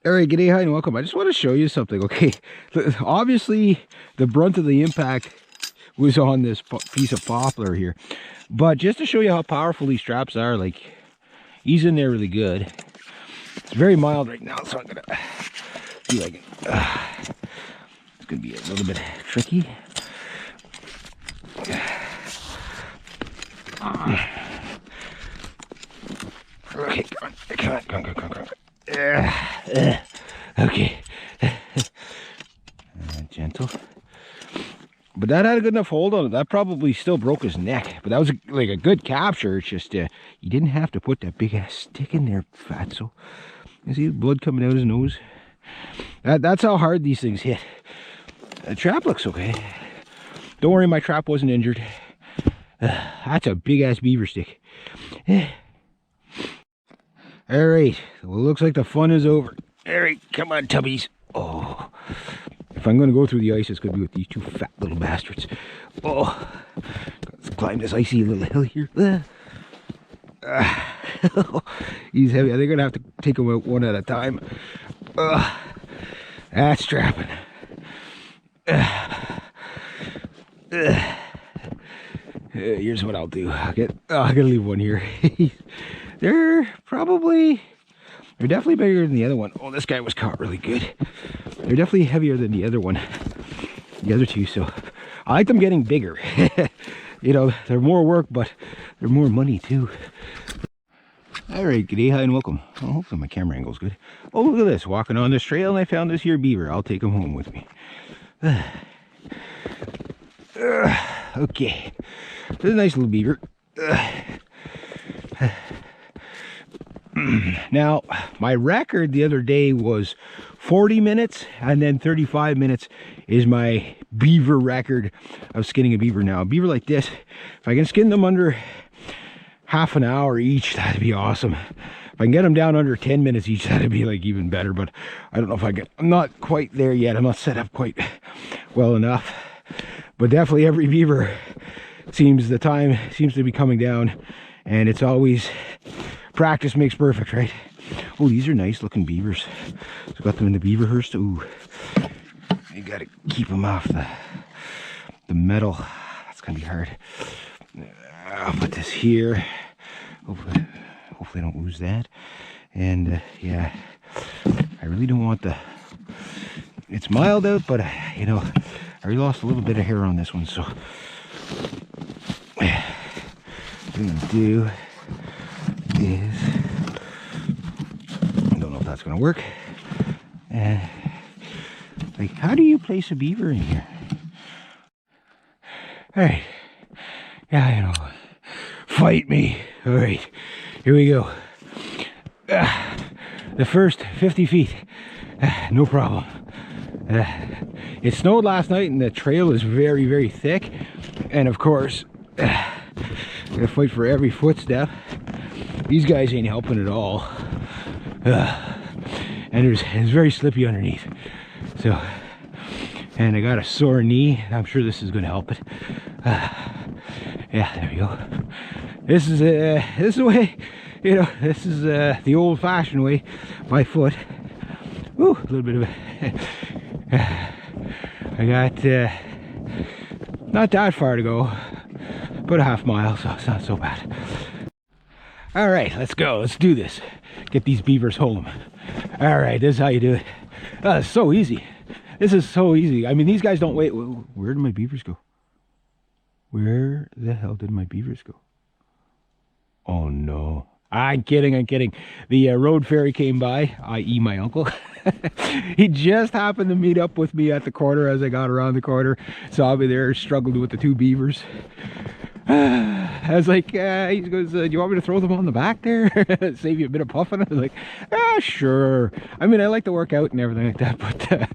All right, g'day, hi, and welcome. I just want to show you something, okay? Obviously, the brunt of the impact was on this piece of poplar here. But just to show you how powerful these straps are, like, he's in there really good. It's very mild right now, so I'm going to see if I can... it's going to be a little bit tricky. Okay, come on. Okay. Gentle. But that had a good enough hold on it. That probably still broke his neck. But that was like a good capture. It's just, you didn't have to put that big ass stick in there, fatso. You see the blood coming out his nose? That's how hard these things hit. The trap looks okay. Don't worry, my trap wasn't injured. That's a big ass beaver stick. All right, well, it looks like the fun is over. All right, come on, tubbies. Oh, if I'm going to go through the ice, it's going to be with these two fat little bastards. Oh, let's climb this icy little hill here. He's heavy. I think I'm going to have to take him out one at a time. That's trapping. Here's what I'll do. I'm gonna leave one here. They're definitely bigger than the other one. Oh, this guy was caught really good. They're definitely heavier than the other one, the other two. So I like them getting bigger. You know, they're more work, but they're more money too. All right, g'day, hi, and welcome. Well, hopefully my camera angle's good. Oh, look at this, walking on this trail, and I found this here beaver. I'll take him home with me. Okay, this is a nice little beaver. Now, my record the other day was 40 minutes, and then 35 minutes is my beaver record of skinning a beaver. Now, a beaver like this, if I can skin them under half an hour each, that'd be awesome. If I can get them down under 10 minutes each, that'd be like even better, but I don't know if I'm not quite there yet. I'm not set up quite well enough. But definitely every beaver the time seems to be coming down, and it's always practice makes perfect, right? Oh, these are nice looking beavers. So got them in the beaver hearse. Ooh, you gotta keep them off the metal. That's gonna be hard. I'll put this here. Hopefully I don't lose that. And yeah, I really don't want it's mild out, but you know, I already lost a little bit of hair on this one, so what I'm gonna do is, I don't know if that's gonna work. Like, how do you place a beaver in here? All right, yeah, you know, fight me. All right, here we go. The first 50 feet, no problem. It snowed last night and the trail is very, very thick, and of course I'm gonna fight for every footstep. These guys ain't helping at all, and it's very slippy underneath. So, and I got a sore knee. I'm sure this is gonna help it. Yeah, there we go. This is the way, you know, this is the old-fashioned way, by foot. Ooh, a little bit of a I got not that far to go, about a half mile, so it's not so bad. All right, let's go. Let's do this. Get these beavers home. All right, this is how you do it. It's so easy. This is so easy. I mean, these guys don't wait. Where did my beavers go? Where the hell did my beavers go? Oh no. I'm kidding. The road ferry came by, i.e. my uncle. He just happened to meet up with me at the corner as I got around the corner. Saw me there, struggled with the two beavers. I was like, he goes, do you want me to throw them on the back there? Save you a bit of puffing? I was like, sure. I mean, I like to work out and everything like that, but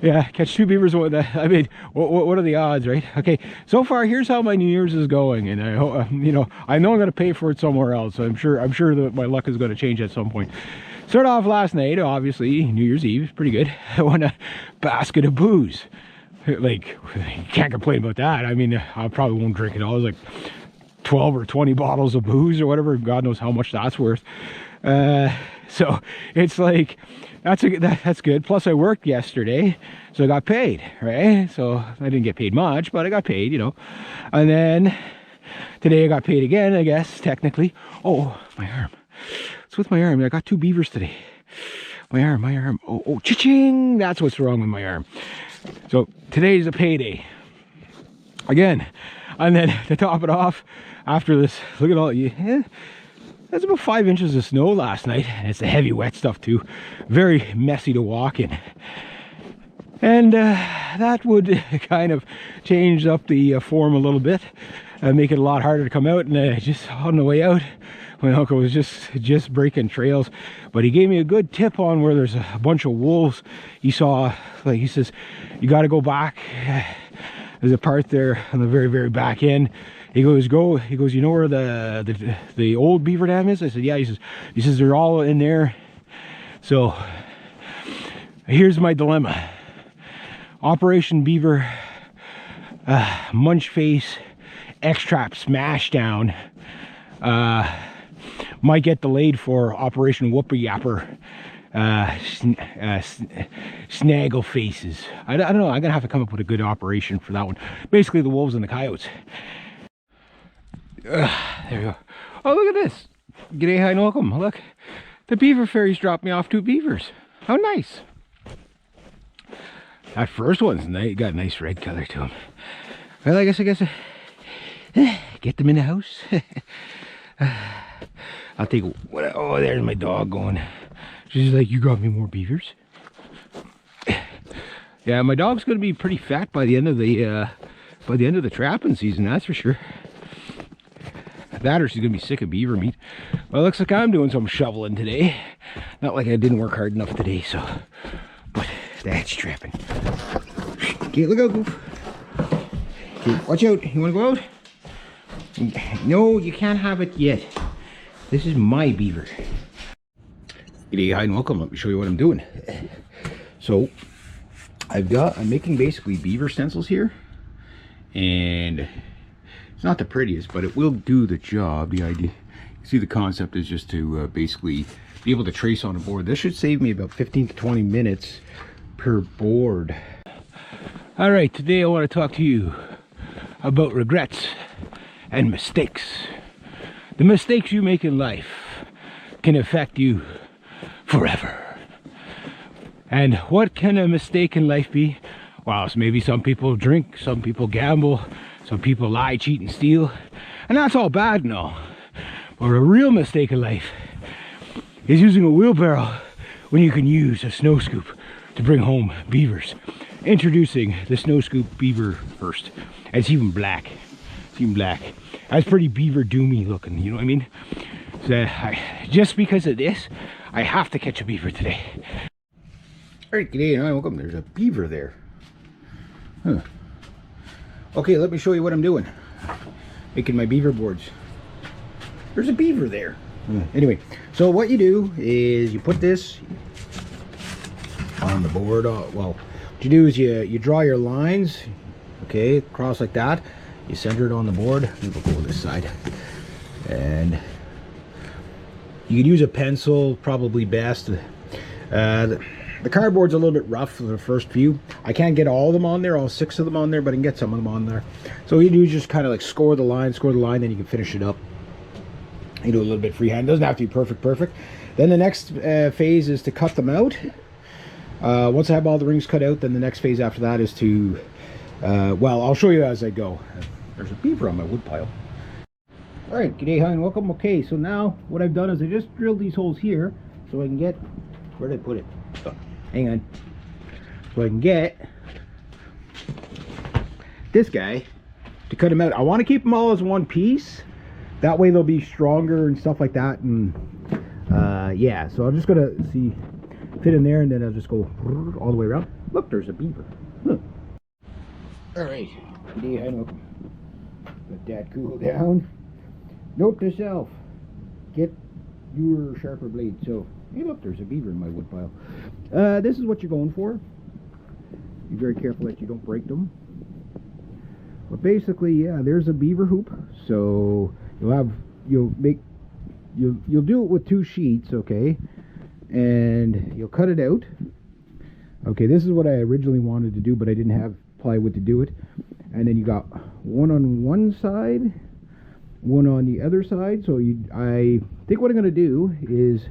yeah, catch two beavers with that. I mean, what are the odds, right? Okay, so far, here's how my New Year's is going, and I hope, you know, I know I'm going to pay for it somewhere else. So I'm sure that my luck is going to change at some point. Started off last night, obviously, New Year's Eve, pretty good. I won a basket of booze. Like, can't complain about that. I mean, I probably won't drink it all. It was like 12 or 20 bottles of booze or whatever. God knows how much that's worth. So it's like, that's good. Plus I worked yesterday, so I got paid, right? So I didn't get paid much, but I got paid, you know. And then today I got paid again, I guess, technically. Oh, my arm. What's with my arm? I got 2 beavers today. My arm. Oh, cha-ching! That's what's wrong with my arm. So today's a payday. Again. And then to top it off, after this, look at all you. Yeah, that's about 5 inches of snow last night. And it's the heavy wet stuff too. Very messy to walk in. And that would kind of change up the form a little bit. Make it a lot harder to come out. And just on the way out, my uncle was just breaking trails. But he gave me a good tip on where there's a bunch of wolves. He saw, like he says, you got to go back. There's a part there on the very, very back end. He goes, you know where the old beaver dam is? I said, yeah. He says they're all in there. So here's my dilemma. Operation Beaver Munch Face X-Trap Smashdown might get delayed for Operation Whooper Yapper Snaggle Faces. I don't know. I'm gonna have to come up with a good operation for that one. Basically the wolves and the coyotes. There we go. Oh, look at this. G'day, hi, and welcome. Look, the beaver fairies dropped me off 2 beavers. How nice. That first one's nice. Got a nice red color to him. Well, I guess get them in the house. I'll take what. Oh, there's my dog going. She's like, you got me more beavers. Yeah, my dog's gonna be pretty fat by the end of the trapping season, that's for sure. That or she's gonna be sick of beaver meat. Well, it looks like I'm doing some shoveling today. Not like I didn't work hard enough today, so. But that's trapping. Okay, look out, Goof. Okay, watch out. You wanna go out? No, you can't have it yet. This is my beaver. G'day, hi, and welcome. Let me show you what I'm doing. So, I'm making basically beaver stencils here. And it's not the prettiest, but it will do the job. The idea, you see, the concept is just to basically be able to trace on a board. This should save me about 15 to 20 minutes per board. All right, today I want to talk to you about regrets and mistakes. The mistakes you make in life can affect you forever. And what can a mistake in life be? Well, maybe some people drink, some people gamble, some people lie, cheat, and steal. And that's all bad and all. But a real mistake in life is using a wheelbarrow when you can use a snow scoop to bring home beavers. Introducing the snow scoop beaver first. And it's even black. It's even black. That's pretty beaver doomy looking, you know what I mean? So just because of this, I have to catch a beaver today. Alright, g'day and welcome. There's a beaver there. Huh. Okay, let me show you what I'm doing. Making my beaver boards. There's a beaver there. Anyway, so what you do is you put this on the board. Well, what you do is you draw your lines, okay, across like that. You center it on the board. We'll go this side. And you can use a pencil, probably best. The cardboard's a little bit rough for the first few. I can't get all of them on there, all 6 of them on there, but I can get some of them on there. So what you do is just kind of like score the line, then you can finish it up. You do a little bit freehand. It doesn't have to be perfect. Then the next phase is to cut them out. Once I have all the rings cut out, then the next phase after that is to, well, I'll show you as I go. There's a beaver on my wood pile. Alright, g'day, hi, and welcome. Okay, so now what I've done is I just drilled these holes here so I can get, where did I put it? Oh, hang on. So I can get this guy to cut him out. I want to keep them all as one piece. That way they'll be stronger and stuff like that. And yeah, so I'm just gonna fit in there, and then I'll just go all the way around. Look, there's a beaver. Look. Alright, g'day, hi, and welcome. Let that cool down. Note to self, get your sharper blade. So, hey, look, there's a beaver in my wood pile. This is what you're going for. Be very careful that you don't break them. But basically, yeah, there's a beaver hoop. So you'll do it with 2 sheets, okay? and you'll cut it out. Okay, this is what I originally wanted to do, but I didn't have plywood to do it. And then you got one on one side, one on the other side. So I think what I'm going to do is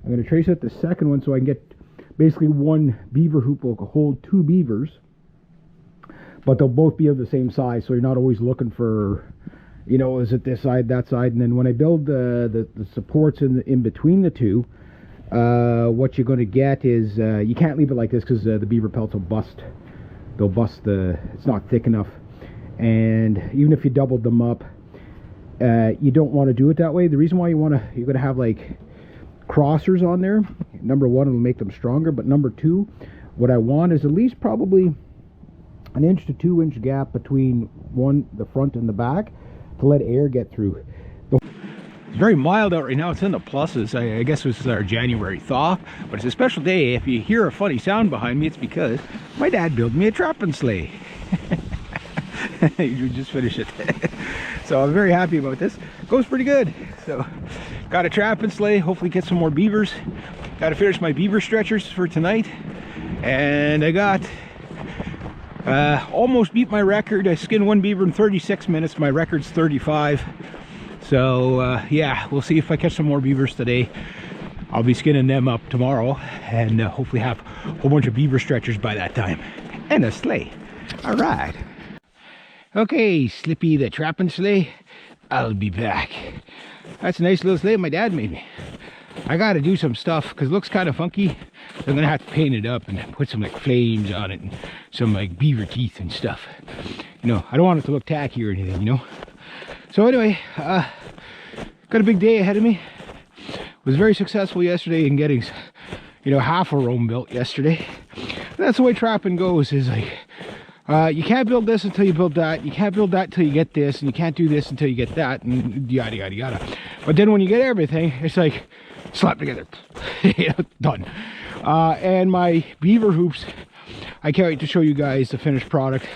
I'm going to trace out the second one so I can get basically one beaver hoop will hold 2 beavers, but they'll both be of the same size, so you're not always looking for, you know, is it this side, that side. And then when I build the supports in between the two, what you're going to get is you can't leave it like this because the beaver pelts will bust. They'll bust it's not thick enough. And even if you doubled them up, you don't want to do it that way. The reason why you're going to have like crossers on there. Number one, it'll make them stronger, but number two, what I want is at least probably an 1 to 2 inch gap between the front and the back to let air get through. It's very mild out right now. It's in the pluses. I guess this is our January thaw, but it's a special day. If you hear a funny sound behind me, it's because my dad built me a trapping sleigh. You just finished it. So I'm very happy about this. Goes pretty good. So got a trapping sleigh, hopefully get some more beavers. Got to finish my beaver stretchers for tonight. And I got almost beat my record. I skinned 1 beaver in 36 minutes. My record's 35. So yeah, we'll see if I catch some more beavers today. I'll be skinning them up tomorrow and hopefully have a whole bunch of beaver stretchers by that time. And a sleigh. All right. Okay, Slippy the trapping sleigh, I'll be back. That's a nice little sleigh my dad made me. I gotta do some stuff because it looks kind of funky. So I'm gonna have to paint it up and put some like flames on it and some like beaver teeth and stuff. You know, I don't want it to look tacky or anything, you know. So anyway, got a big day ahead of me. Was very successful yesterday in getting, you know, half a roam built yesterday. That's the way trapping goes, is like, you can't build this until you build that. You can't build that until you get this, and you can't do this until you get that, and yada yada yada. But then when you get everything, it's like slap together, you know, done. And my beaver hoops, I can't wait to show you guys the finished product.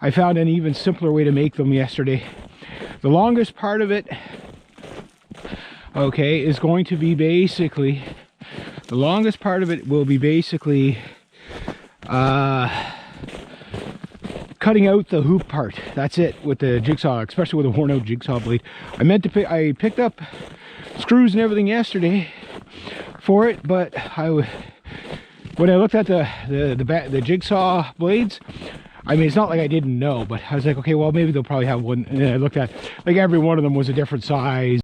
I found an even simpler way to make them yesterday. The longest part of it, okay, is going to be basically, the longest part of it will be basically cutting out the hoop part. That's it with the jigsaw, especially with a worn out jigsaw blade. I picked up screws and everything yesterday for it, but when I looked at the jigsaw blades, I mean, it's not like I didn't know, but I was like, okay, well, maybe they'll probably have one. And then I looked at, like, every one of them was a different size.